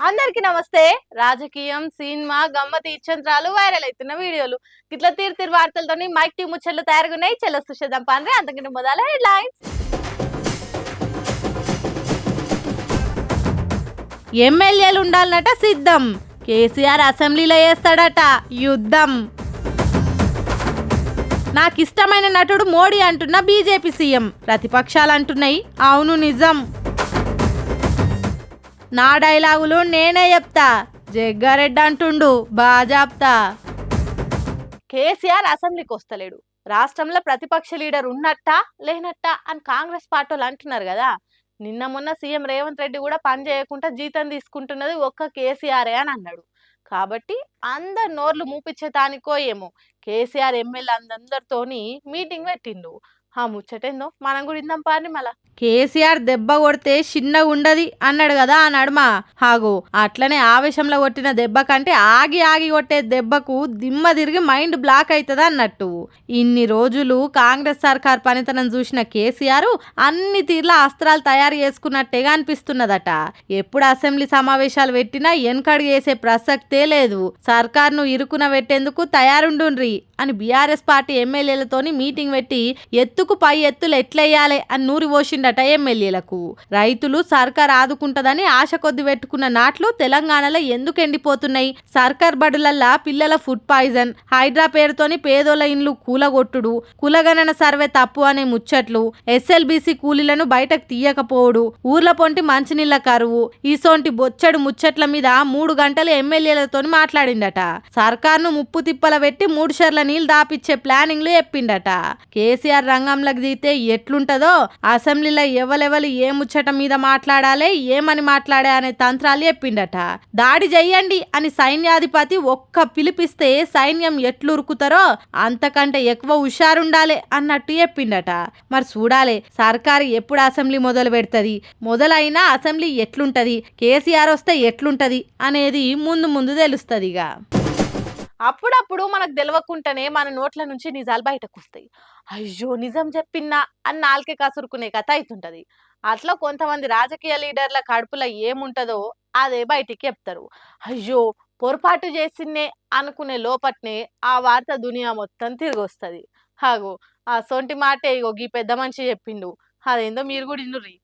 అందరికి నమస్తే. రాజకీయం, సినిమా, గమ్మతి ఇచ్చంత్రాలు, వైరల్ అవుతున్న వీడియోలు ఇట్లా తీరు వార్తలతో మైక్ టీ ముచ్చట్లు తయారుగున్నాయి. చెల్ల సుషేదం పాండ్రే అంతకంటే మొదల హెడ్లైన్స్. ఎమ్మెల్యేలు ఉండాలన్నట సిద్ధం, కేసీఆర్ అసెంబ్లీలో వేస్తాడట యుద్ధం. నాకిష్టమైన నటుడు మోడీ అంటున్న బీజేపీ సీఎం, ప్రతిపక్షాలు అంటున్నాయి అవును నిజం. నా డైలాగులు నేనే చెప్తా, జగ్గారెడ్డి అంటుండు బాజాప్తా. కేసీఆర్ అసెంబ్లీకి వస్తలేడు, రాష్ట్రంలో ప్రతిపక్ష లీడర్ ఉన్నట్టా లేనట్టా అని కాంగ్రెస్ పార్టీలు అంటున్నారు కదా. నిన్న మొన్న సీఎం రేవంత్ రెడ్డి కూడా పని చేయకుండా జీతం తీసుకుంటున్నది ఒక్క కేసీఆర్ అని అన్నాడు. కాబట్టి అందరు నోర్లు మూపించేటానికో ఏమో కేసీఆర్ ఎమ్మెల్యే అందరితోని మీటింగ్ పెట్టిండు. ఆ ముచ్చటేందో మనం కూడా ఇందాం పాని. మళ్ళా కేసీఆర్ దెబ్బ కొడితే చిన్నగా ఉండది అన్నాడు కదా ఆ నడుమ. హాగో అట్లనే ఆవేశంలో కొట్టిన దెబ్బ కంటే ఆగి ఆగి కొట్టే దెబ్బకు దిమ్మ తిరిగి మైండ్ బ్లాక్ అవుతుంది అన్నట్టు. ఇన్ని రోజులు కాంగ్రెస్ సర్కార్ పనితనం చూసిన కేసీఆర్ అన్ని తీర్ల అస్త్రాలు తయారు చేసుకున్నట్టేగా అనిపిస్తున్నదట. ఎప్పుడు అసెంబ్లీ సమావేశాలు పెట్టినా వెనకడుగు వేసే ప్రసక్తే లేదు. సర్కార్ను ఇరుకున పెట్టేందుకు తయారుండుండ్రి అని బీఆర్ఎస్ పార్టీ ఎమ్మెల్యేలతోని మీటింగ్ పెట్టి ఎత్తుకు పై ఎత్తులు ఎట్లెయ్యాలి అని నూరి పోసిండట ఎమ్మెల్యేలకు. రైతులు సర్కార్ ఆదుకుంటదని ఆశ కొద్ది పెట్టుకున్న నాట్లు తెలంగాణలో ఎందుకు ఎండిపోతున్నాయి? సర్కార్ బడులల్లా పిల్లల ఫుడ్ పాయిజన్, హైడ్రా పేరుతోని పేదోళ్ళ ఇండ్లు కూలగొట్టుడు, కులగణన సర్వే తప్పు అనే ముచ్చట్లు, ఎస్ఎల్బీసీ కూలీలను బయటకు తీయకపోవడు, ఊర్ల పొంటి మంచినీళ్ళ కరువు, ఈసోంటి బొచ్చడు ముచ్చట్ల మీద 3 గంటలు ఎమ్మెల్యేలతోని మాట్లాడిండట. సర్కార్ను ముప్పు తిప్పల పెట్టి 3 షర్ల నీళ్లు దాపిచ్చే ప్లానింగ్లు చెప్పిండట. కేసీఆర్ రంగంలోకి దిగితే ఎట్లుంటదో, అసెంబ్లీలో ఎవలెవలు ఏ ముచ్చట మీద మాట్లాడాలి, ఏమని మాట్లాడే అనే తంత్రాలు చెప్పిండట. దాడి చెయ్యండి అని సైన్యాధిపతి ఒక్క పిలిపిస్తే సైన్యం ఎట్లురుకుతారో అంతకంటే ఎక్కువ హుషారుండాలి అన్నట్టు చెప్పిండట. మరి చూడాలి సర్కారు ఎప్పుడు అసెంబ్లీ మొదలు పెడుతుంది, మొదలైనా అసెంబ్లీ ఎట్లుంటది, కేసీఆర్ వస్తే ఎట్లుంటది అనేది ముందు ముందు తెలుస్తుందిగా. అప్పుడప్పుడు మనకు తెలియకుండానే మన నోట్ల నుంచి నిజాలు బయటకు వస్తాయి. అయ్యో నిజం చెప్పినా అని నాలుకే కసురుకునే కథ అవుతుంటది. అట్లా కొంతమంది రాజకీయ లీడర్ల కడుపులో ఏముంటదో అదే బయటికి చెప్తారు. అయ్యో పొరపాటు చేసిందే అనుకునే లోపట్నే ఆ వార్త దునియా మొత్తం తిరిగి వస్తుంది. హాగో ఆ సొంటి మాటే ఇగో గీ పెద్ద మనిషి చెప్పిండు, అదేందో మీరు కూడా ఇన్నుర్రి.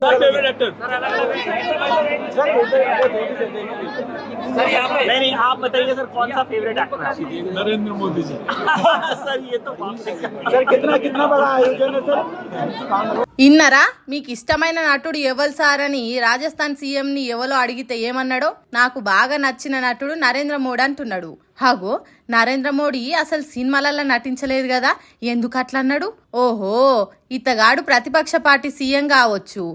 आप बताइए सर कौन सा फेवरेट एक्टर है? नरेंद्र मोदी जी। सर ये तो सर कितना बड़ा आयोजन है सर? ఇన్నరా మీకు ఇష్టమైన నటుడు ఎవరు సార్ అని రాజస్థాన్ సీఎం ని ఎవరో అడిగితే ఏమన్నాడో, నాకు బాగా నచ్చిన నటుడు నరేంద్ర మోడీ అంటున్నాడు. హాగో నరేంద్ర మోడీ అసలు సినిమాలలో నటించలేదు కదా, ఎందుకు అట్లా అన్నాడు? ఓహో ఇతగాడు ప్రతిపక్ష పార్టీ సీఎం కావచ్చు,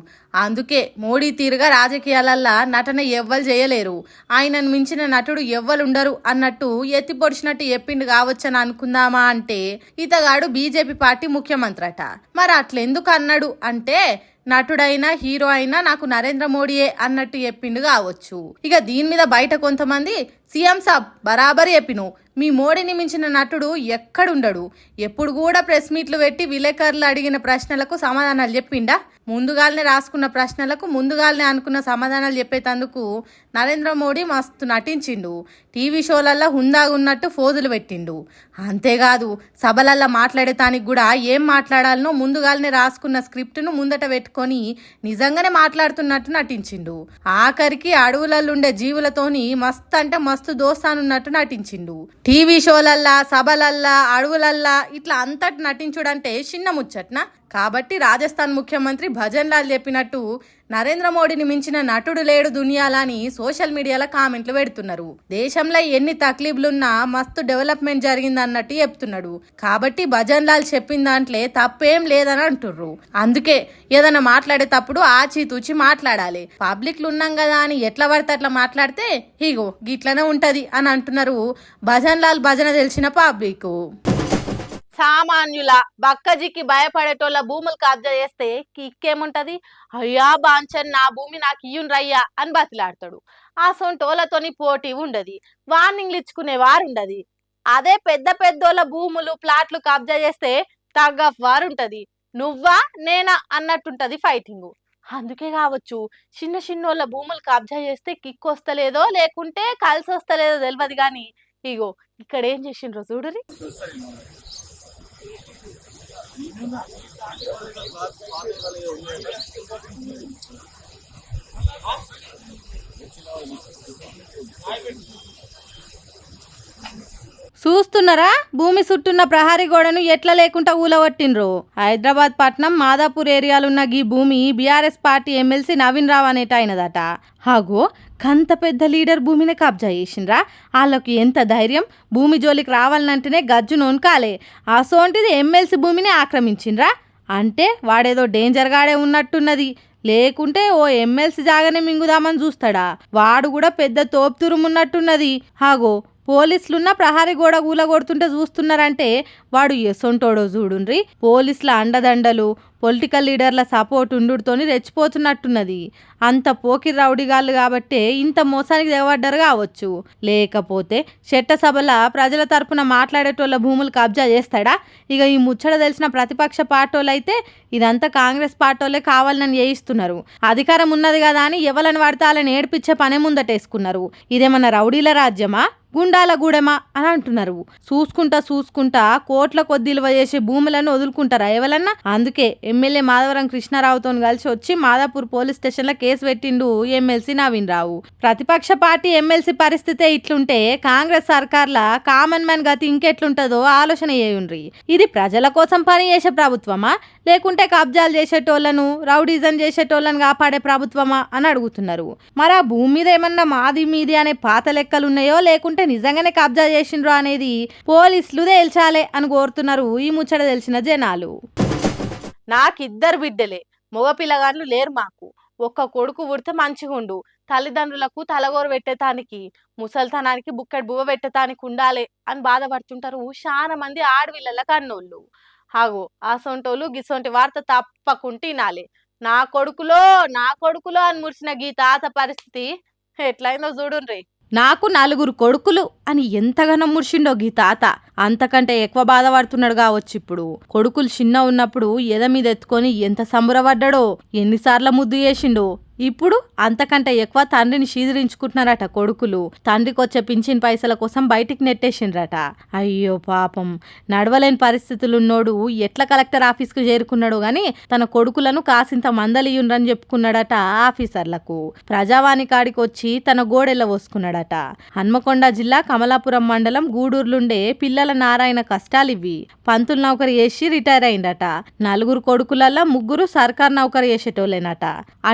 అందుకే మోడీ తీరుగా రాజకీయాలల్లా నటన ఎవ్వరు చేయలేరు, ఆయనను మించిన నటుడు ఎవ్వరుండరు అన్నట్టు ఎత్తి పొడిచినట్టు చెప్పిండు కావచ్చని అనుకుందామా అంటే, ఇతగాడు బీజేపీ పార్టీ ముఖ్యమంత్రి అట. మరి అట్లెందుకు అన్నాడు అంటే, నటుడైనా హీరో అయినా నాకు నరేంద్ర మోడీయే అన్నట్టు చెప్పిండు కావచ్చు. ఇక దీని మీద బయట కొంతమంది సీఎం సాబ్ బరాబర్ చెప్పిను, మీ మోడీని మించిన నటుడు ఎక్కడుండడు, ఎప్పుడు కూడా ప్రెస్ మీట్లు పెట్టి విలేకరులు అడిగిన ప్రశ్నలకు సమాధానాలు చెప్పిండా, ముందుగానే రాసుకున్న ప్రశ్నలకు ముందుగానే అనుకున్న సమాధానాలు చెప్పేటందుకు నరేంద్ర మోడీ మస్తు నటించిండు, టీవీ షోలల్లో హుందాగా ఉన్నట్టు ఫోజులు పెట్టిండు. అంతేకాదు సభలల్లో మాట్లాడేటానికి కూడా ఏం మాట్లాడాలనో ముందుగానే రాసుకున్న స్క్రిప్ట్ను ముందట పెట్టుకొని నిజంగానే మాట్లాడుతున్నట్టు నటించిండు. ఆఖరికి అడవులల్లుండే జీవులతోని మస్తు అంటే మస్తు దోస్తానున్నట్టు నటించిండు. టీవీ షోలల్లా, సభలల్లా, అడవులల్లా ఇట్లా అంతటి నటించుడంటే చిన్న ముచ్చట్నా? కాబట్టి రాజస్థాన్ ముఖ్యమంత్రి భజన్ లాల్ చెప్పినట్టు నరేంద్ర మోడీని మించిన నటుడు లేడు దునియాలా అని సోషల్ మీడియాలో కామెంట్లు పెడుతున్నారు. దేశంలో ఎన్ని తక్లీఫ్లున్నా మస్తు డెవలప్మెంట్ జరిగింది అన్నట్టు చెప్తున్నాడు. కాబట్టి భజన్ లాల్ చెప్పిన దాంట్లో తప్పేం లేదని అంటుర్రు. అందుకే ఏదైనా మాట్లాడేటప్పుడు ఆచితూచి మాట్లాడాలి. పబ్లిక్లు ఉన్నాం కదా అని ఎట్లా పడితే అట్లా మాట్లాడితే ఇగో గిట్లనే ఉంటది అని అంటున్నారు భజన్ లాల్ భజన తెలిసిన పబ్లిక్. సామాన్యుల బక్కజికి భయపడేటోళ్ళ భూములు కబ్జా చేస్తే కిక్కేముంటది? అయ్యా బాంచన్ నా భూమి నాకు ఇయ్యున్ రయ్యా అని బతిలాడతాడు. ఆ సొంటోళ్ళతోని పోటీ ఉండది, వార్నింగ్లు ఇచ్చుకునే వారుండది. అదే పెద్ద పెద్దోళ్ళ భూములు ప్లాట్లు కబ్జా చేస్తే తగ్గ వారుంటది, నువ్వా నేనా అన్నట్టుంటది ఫైటింగ్. అందుకే కావచ్చు చిన్న చిన్నోళ్ళ భూములు కబ్జా చేస్తే కిక్ వస్తలేదో లేకుంటే కలిసి వస్తలేదో తెలియదు కానీ ఇగో ఇక్కడ ఏం చేసిండ్రో చూడురి. చూస్తున్నారా భూమి చుట్టూన్న ప్రహారీ గోడను ఎట్లా లేకుండా ఊలగొట్టిండ్రు. హైదరాబాద్ పట్నం మాదాపూర్ ఏరియాలున్న ఈ భూమి బీఆర్ఎస్ పార్టీ ఎమ్మెల్సీ నవీన్ రావు అనేట ఆయనదట. హాగో కంత పెద్ద లీడర్ భూమిని కబ్జా చేసిండ్రా. వాళ్ళకి ఎంత ధైర్యం, భూమి జోలికి రావాలంటేనే గజ్జు నొనకాలే. అసోంటిది ఎమ్మెల్సీ భూమిని ఆక్రమించిండ్రా అంటే వాడేదో డేంజర్ గాడే ఉన్నట్టున్నది. లేకుంటే ఓ ఎమ్మెల్సీ జాగానే మింగుదామని చూస్తాడా? వాడు కూడా పెద్ద తోపుతురుమున్నట్టున్నది. హాగో పోలీసులున్న ప్రహారీ గోడ కూలగొడుతుంటే చూస్తున్నారంటే వాడు ఎసొంటోడో చూడుండ్రి. పోలీసుల అండదండలు, పొలిటికల్ లీడర్ల సపోర్ట్ ఉండుతోని రెచ్చిపోతున్నట్టున్నది. అంత పోకిరి రౌడీగాళ్ళు కాబట్టే ఇంత మోసానికి దిగబడ్డారు కావచ్చు. లేకపోతే చట్టసభల ప్రజల తరపున మాట్లాడేటోళ్ళ భూములు కబ్జా చేస్తాడా? ఇక ఈ ముచ్చట తెలిసిన ప్రతిపక్ష పార్టీలు అయితే ఇదంతా కాంగ్రెస్ పార్టీలే కావాలని చేయిస్తున్నారు. అధికారం ఉన్నది కదా అని ఎవలని పడితే వాళ్ళని ఏడిపించే పనే ముందటేసుకున్నారు. ఇదేమన్నా రౌడీల రాజ్యమా, గుండాల గూడెమా అని అంటున్నారు. చూసుకుంటా కోట్ల కొద్ది విలువ చేసే భూములను వదులుకుంటారా ఎవరన్నా? అందుకే ఎమ్మెల్యే మాధవరం కృష్ణారావుతో కలిసి వచ్చి మాదాపూర్ పోలీస్ స్టేషన్లో కేసు పెట్టిండు ఎమ్మెల్సీ నవీన్ రావు. ప్రతిపక్ష పార్టీ ఎమ్మెల్సీ పరిస్థితే ఇట్లుంటే కాంగ్రెస్ సర్కార్ల కామన్ మ్యాన్ గతి ఇంకెట్లుంటుందో ఆలోచన చేయుండ్రి. ఇది ప్రజల కోసం పని చేసే ప్రభుత్వమా లేకుంటే కబ్జాలు చేసేటోళ్లను, రౌడీజం చేసేటోళ్లను కాపాడే ప్రభుత్వమా అని అడుగుతున్నారు. మరి ఆ భూమి మీద ఏమన్నా మాది మీది అనే పాత లెక్కలున్నాయో లేకుంటే నిజంగానే కబ్జా చేసిండ్రో అనేది పోలీసులు తేల్చాలే అని కోరుతున్నారు ఈ ముచ్చట తెలిసిన జనాలు. నాకిద్దరు బిడ్డలే, మగ పిల్లగాళ్ళు లేరు మాకు. ఒక్క కొడుకు పుడితే మంచిగుండు. తల్లిదండ్రులకు తలగోరు పెట్టేతానికి, ముసల్తనానికి బుక్కడి బువ్వ పెట్టేతానికి ఉండాలి అని బాధపడుతుంటారు చాలా మంది ఆడవిళ్ళ కన్నోళ్ళు. హాగో అసొంటోళ్ళు గిసొంటి వార్త తప్పకుండా వినాలి. నా కొడుకులో అని మురిసిన గీ తాత పరిస్థితి ఎట్లయిందో చూడుండ్రి. నాకు 4 కొడుకులు అని ఎంతగానో ముర్షిండో గీ తాత. అంతకంటే ఎక్కువ బాధపడుతున్నాడు కావచ్చు ఇప్పుడు. కొడుకులు చిన్న ఉన్నప్పుడు ఎద మీద ఎత్తుకొని ఎంత సంబరపడ్డాడో, ఎన్నిసార్లు ముద్దు చేసిండో. ఇప్పుడు అంతకంటే ఎక్కువ తండ్రిని శీదరించుకుంటున్నారట కొడుకులు. తండ్రికి వచ్చే పింఛన్ పైసల కోసం బయటికి నెట్టేసిండ్రట. అయ్యో పాపం, నడవలేని పరిస్థితులున్నోడు ఎట్లా కలెక్టర్ ఆఫీస్కు చేరుకున్నాడు గాని తన కొడుకులను కాసింత మందలియుండ్రని చెప్పుకున్నాడట ఆఫీసర్లకు. ప్రజావాణి కాడికి వచ్చి తన గోడెల్ల పోసుకున్నాడట. హన్మకొండ జిల్లా కమలాపురం మండలం గూడూరులుండే పిల్లల నారాయణ కష్టాలివి. పంతులు నౌకరి చేసి రిటైర్ అయిందట. 4 కొడుకులల్లా 3 సర్కార్ నౌకరి చేసేటోళ్ళేనట.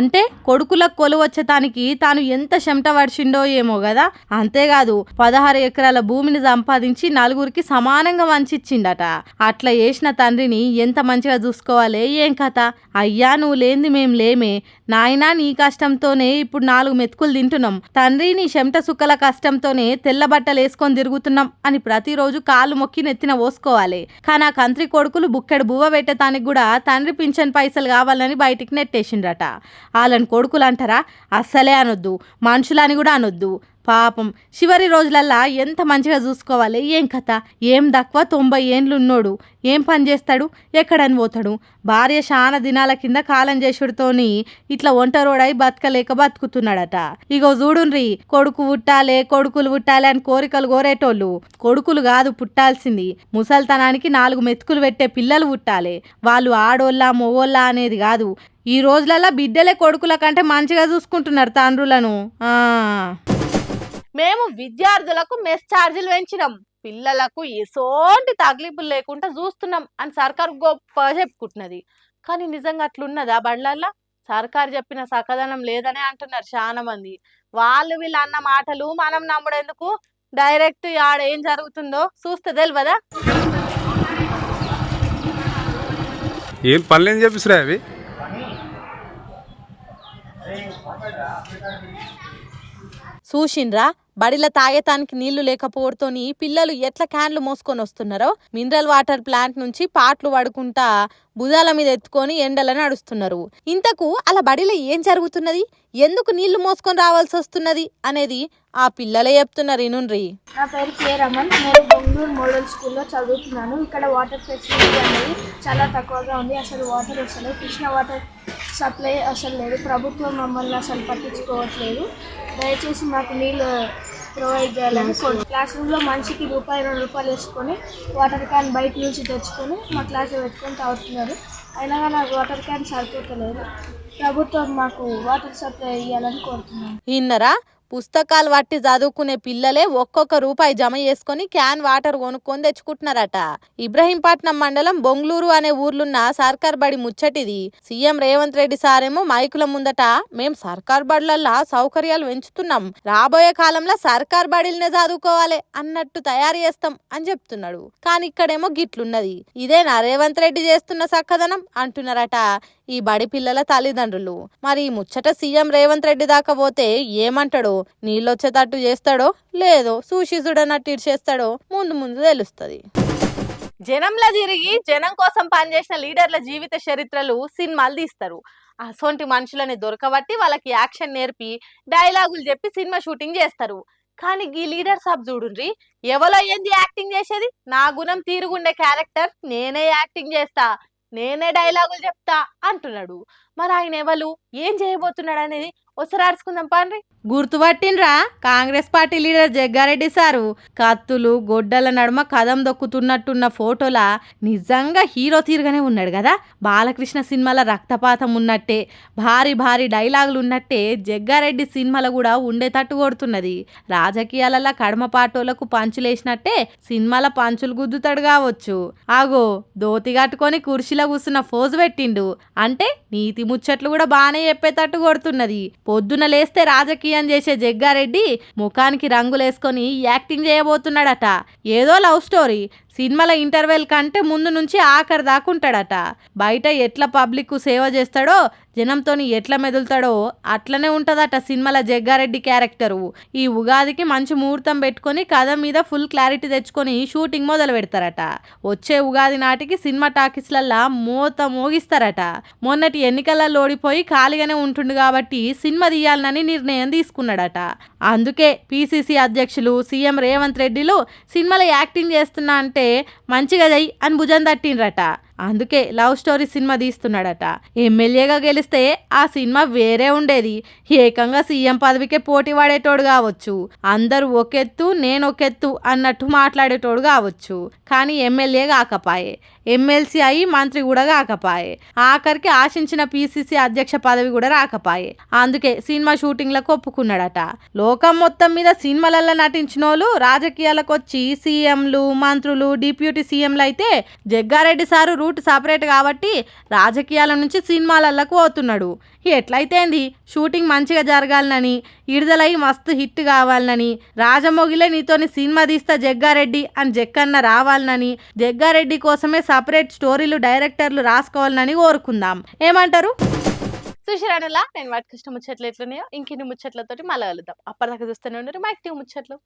అంటే కొడుకులకు కొలు వచ్చేతానికి తాను ఎంత చెమట పడిచిండో ఏమో కదా. అంతేకాదు 16 ఎకరాల భూమిని సంపాదించి 4కి సమానంగా వంచిచ్చిండట. అట్లా చేసిన తండ్రిని ఎంత మంచిగా చూసుకోవాలి ఏం కథ. అయ్యా నువ్వు లేంది మేం లేమే నాయనా, నీ కష్టంతోనే ఇప్పుడు 4 మెతుకులు తింటున్నాం. తండ్రి నీ చెమట సుక్కల కష్టంతోనే తెల్ల బట్టలు వేసుకొని తిరుగుతున్నాం అని ప్రతిరోజు కాళ్ళు మొక్కి నెత్తిన పోసుకోవాలి. కానీ ఆ కంత్రి కొడుకులు బుక్కెడు బువ్వ పెట్టేతానికి కూడా తండ్రి పింఛన్ పైసలు కావాలని బయటికి నెట్టేసిండ్రట. వాళ్ళని కొడుకులు అంటారా? అస్సలే అనొద్దు, మనుషులని కూడా అనొద్దు. పాపం చివరి రోజులల్లా ఎంత మంచిగా చూసుకోవాలి ఏం కథ. ఏం తక్కువ 90 ఏండ్లు ఉన్నోడు ఏం పని చేస్తాడు, ఎక్కడని పోతాడు. భార్య చాలా దినాల కింద కాలం చేసుడితోని ఇట్లా ఒంటరోడై బతకలేక బతుకుతున్నాడట. ఇగో చూడుండ్రి, కొడుకులు పుట్టాలి అని కోరికలు కోరేటోళ్ళు కొడుకులు కాదు పుట్టాల్సింది. ముసల్తనానికి 4 మెతుకులు పెట్టే పిల్లలు పుట్టాలి. వాళ్ళు ఆడోళ్ళ మొగోళ్ళ అనేది కాదు. ఈ రోజులల్లా బిడ్డలే కొడుకుల కంటే మంచిగా చూసుకుంటున్నారు తండ్రులను. మేము విద్యార్థులకు మెస్ ఛార్జీలు పెంచినాం, పిల్లలకు ఎసోంటి తగ్లింపులు లేకుండా చూస్తున్నాం అని సర్కారు గొప్ప చెప్పుకుంటున్నది. కానీ నిజంగా అట్లున్నదా? బళ్ళల్లా సర్కారు చెప్పిన సకదనం లేదనే అంటున్నారు చాలా మంది. వీళ్ళు అన్న మాటలు మనం నమ్ముడెందుకు? డైరెక్ట్ ఆడ ఏం జరుగుతుందో చూస్తే తెలియదా? ఏం పనులేం చెప్పిస్తురా అవి? చూసిండ్రా బడిలో తాగేతానికి నీళ్లు లేకపోవడంతోని పిల్లలు ఎట్లా క్యాన్లు మోసుకొని వస్తున్నారో మినరల్ వాటర్ ప్లాంట్ నుంచి పాటలు పడుకుంటా భుజాల మీద ఎత్తుకొని ఎండలను నడుస్తున్నారు. ఇంతకు అలా బడిలో ఏం జరుగుతున్నది, ఎందుకు నీళ్లు మోసుకొని రావాల్సి వస్తున్నది అనేది ఆ పిల్లలే చెప్తున్నారు. ఇనుండ్రి. నా పేరు కే రమన్. నేను బొంగళూరు మోడల్ స్కూల్లో చదువుతున్నాను. ఇక్కడ వాటర్ ఫెసిలిటీ అనేది చాలా తక్కువగా ఉంది. అసలు వాటర్ అసలు కృష్ణ వాటర్ సప్లై అసలు లేదు. ప్రభుత్వం మమ్మల్ని అసలు పట్టించుకోవట్లేదు. దయచేసి మాకు నీళ్ళు ప్రొవైడ్ చేయాలని క్లాస్ రూమ్లో మనిషికి ₹2 వేసుకొని వాటర్ క్యాన్ బయట నుంచి తెచ్చుకొని మా క్లాస్లో పెట్టుకొని తాగుతున్నారు. అయినా కానీ నాకు వాటర్ క్యాన్ సరిపోతలేదు. ప్రభుత్వం మాకు వాటర్ సప్లై ఇవ్వాలని కోరుతున్నాను. ఇన్నరా పుస్తకాలు పట్టి చదువుకునే పిల్లలే ఒక్కొక్క రూపాయి జమ చేసుకొని క్యాన్ వాటర్ కొనుక్కొని తెచ్చుకుంటున్నారట. ఇబ్రహీంపట్నం మండలం బొంగళూరు అనే ఊర్లున్న సర్కార్ బడి ముచ్చటిది. సీఎం రేవంత్ రెడ్డి సారేమో మైకుల ముందట మేం సర్కార్ బడులల్లా సౌకర్యాలు పెంచుతున్నాం, రాబోయే కాలంలో సర్కార్ బడిలనే చదువుకోవాలి అన్నట్టు తయారు చేస్తాం అని చెప్తున్నాడు. కానీ ఇక్కడేమో గిట్లున్నది. ఇదేనా రేవంత్ రెడ్డి చేస్తున్న చక్కదనం అంటున్నారట ఈ బడి పిల్లల తల్లిదండ్రులు. మరి ఈ ముచ్చట సీఎం రేవంత్ రెడ్డి దాకా పోతే ఏమంటాడో, నీళ్ళొచ్చేటట్టు చేస్తాడో లేదో చూసి చూడనట్టు ఇచ్చేస్తాడో ముందు ముందు తెలుస్తుంది. జనంలో తిరిగి జనం కోసం పనిచేసిన లీడర్ల జీవిత చరిత్రలు సినిమాలు తీస్తారు. అసొంటి మనుషులని దొరకబట్టి వాళ్ళకి యాక్షన్ నేర్పి డైలాగులు చెప్పి సినిమా షూటింగ్ చేస్తారు. కానీ ఈ లీడర్ సాబ్ చూడుండ్రి, ఎవరో ఏంది యాక్టింగ్ చేసేది, నా గుణం తీరుగుండే క్యారెక్టర్ నేనే యాక్టింగ్ చేస్తా, నేనే డైలాగులు చెప్తా అంటున్నాడు. మరి ఆయన ఎవరు, ఏం చేయబోతున్నాడు అనేది ఒకసారి అరుచుకుందాం పాండ్రి. గుర్తుపట్టినరా Congress party leader Jaggareddy sir కత్తులు గొడ్డల నడుమ కదం దొక్కుతున్నట్టున్న ఫోటోలా నిజంగా హీరో తీరుగానే ఉన్నాడు కదా. బాలకృష్ణ సినిమాల రక్తపాతం ఉన్నట్టే, భారీ భారీ డైలాగులు ఉన్నట్టే జగ్గారెడ్డి సినిమాలో కూడా ఉండేటట్టు కొడుతున్నది. రాజకీయాలలో కడమ పాటోలకు పంచులేసినట్టే సినిమాల పంచులు గుద్దుతాడు కావచ్చు. ఆగో దోతి కట్టుకొని కుర్చీలో కూర్చున్న ఫోజు పెట్టిండు అంటే నీతి ముచ్చట్లు కూడా బాగానే చెప్పేటట్టు కొడుతున్నది. పొద్దున లేస్తే రాజకీయం చేసే జగ్గారెడ్డి ముఖానికి రంగులేసుకొని యాక్టింగ్ చేయబోతున్నాడట. ఏదో లవ్ స్టోరీ సినిమాల ఇంటర్వెల్ కంటే ముందు నుంచి ఆఖరి దాకా ఉంటాడట. బయట ఎట్లా పబ్లిక్ సేవ చేస్తాడో, జనంతోని ఎట్లా మెదులుతాడో అట్లనే ఉంటుందట సినిమాల జగ్గారెడ్డి క్యారెక్టరు. ఈ ఉగాదికి మంచి ముహూర్తం పెట్టుకొని కథ మీద ఫుల్ క్లారిటీ తెచ్చుకొని షూటింగ్ మొదలు పెడతారట. వచ్చే ఉగాది నాటికి సినిమా టాకీస్లల్లా మోగిస్తారట. మొన్నటి ఎన్నికలలో ఓడిపోయి ఖాళీగానే ఉంటుండు కాబట్టి సినిమా తీయాలనని నిర్ణయం తీసుకున్నాడట. అందుకే పిసిసి అధ్యక్షులు సీఎం రేవంత్ రెడ్డిలు సినిమాలో యాక్టింగ్ చేస్తున్నా అంటే మంచిగా చెయ్యి అని భుజం తట్టిండ్రట. అందుకే లవ్ స్టోరీ సినిమా తీస్తున్నాడట. ఎమ్మెల్యేగా గెలిస్తే ఆ సినిమా వేరే ఉండేది, ఏకంగా సీఎం పదవికే పోటీ పడేటోడు కావచ్చు, అందరూ ఒకెత్తు నేను ఒకెత్తు అన్నట్టు మాట్లాడేటోడు కావచ్చు. కానీ ఎమ్మెల్యే కాకపాయే, ఎమ్మెల్సీ అయి మంత్రి కూడా కాకపాయే, ఆఖరికి ఆశించిన పిసిసి అధ్యక్ష పదవి కూడా రాకపాయే. అందుకే సినిమా షూటింగ్లకు ఒప్పుకున్నాడట. లోకం మొత్తం మీద సినిమాలలో నటించిన వాళ్ళు రాజకీయాలకు వచ్చి సీఎంలు మంత్రులు డిప్యూటీ సీఎంలు అయితే జగ్గారెడ్డి సారు రూట్ సపరేట్ కాబట్టి రాజకీయాల నుంచి సినిమాలకు పోతున్నాడు. ఎట్లయితేంది షూటింగ్ మంచిగా జరగాలనని, విడుదలై మస్తు హిట్ కావాలనని, రాజమౌగిలే నీతోని సినిమా తీస్తా జగ్గారెడ్డి అని జక్కన్న రావాలనని, జగ్గారెడ్డి కోసమే సపరేట్ స్టోరీలు డైరెక్టర్లు రాసుకోవాలని కోరుకుందాం. ఏమంటారు? చూసిరానులా నేను వాటికి ఇష్టం ముచ్చట్లు ఎట్లున్నాయో ఇంకిన్ని ముచ్చట్లతోటి మళ్ళీ కలుద్దాం. అప్పటిదాకా చూస్తూనే ఉన్నారు మైక్ టీవీ ముచ్చట్లు.